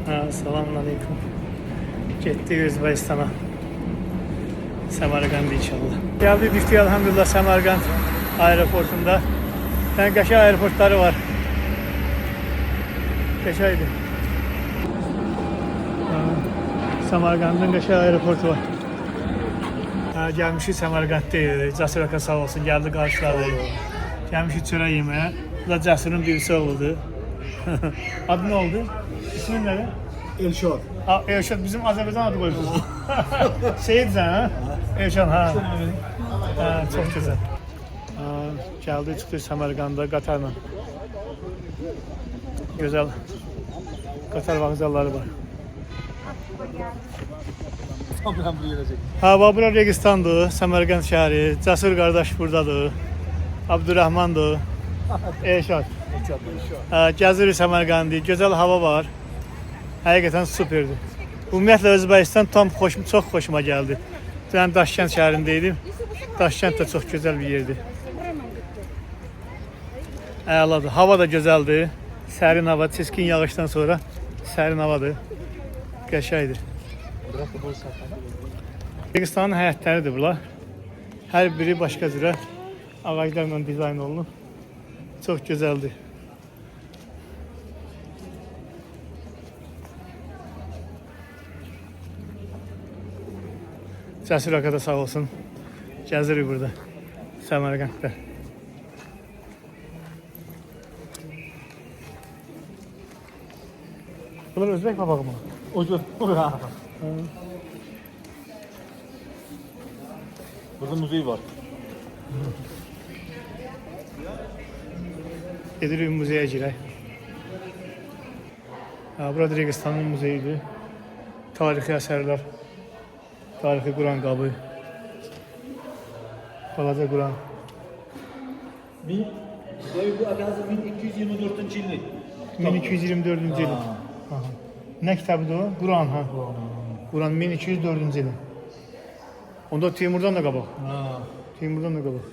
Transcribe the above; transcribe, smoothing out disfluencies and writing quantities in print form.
Selamünaleyküm. Getdik Özbəkistana. Səmərqənd inşallah. Gəldik düşdük elhamdülillah Səmərqənd aeroportunda. Yəni qəşəng aeroportları var. Qəşəngdir. Səmərqəndin qəşəng aeroportu var. Gəlmişik Səmərqənddə. Cəsur Aka sağ olsun, gəldi qarşıladı. Gəlmişik çörək yeməyə. Bu da Cəsurun birisi oğludur. Adı nə oldu? İsmin nədir? Elşad. Elşad bizim Azərbaycan adı qoyubuz. Seyidsən, ha? Elşad, ha. Çox gözəl. Gəldik, çıxdıq Səmərqanda qatarla. Gözəl qatar vağzalları var. Bura Registandır, Səmərqənd şəhəri. Cəsur qardaş buradadır. Abdurrahmandır. Elşad. Gəzirik Səmərqəndi. Gözəl hava var. Həqiqətən superdir. Ümumiyyətlə Özbəkistan çox xoşuma gəldi. Mən Daşkənd şəhərindəydim. Daşkənd də çox gözəl bir yerdir. Əladır. Hava da gözəldir. Sərin hava, çiskin yağışdan sonra sərin havadır. Qəşəngdir. Registanın həyətləridir bunlar. Hər biri başqa cürə ağaclarla dizayn olunub. Çox gözəldir. Cəsur Aka da sağ olsun. Gəzirik burada. Səmərqənddə. Bunlar Özbək babağı mı? Özbək. Burada muzey var. Gedirik muzeyə girək. Burada Registanın muzeyidir. Tarixi əsərlər. Tarixi Quran qabı. Balaca Quran. Bu ərazi 1224-cü illik. 1224-cü il. Nə kitabıdır o? Quran, ha? Quran 1204-cü il. Onda Teymurdan da qabaq. Teymurdan da qabaq.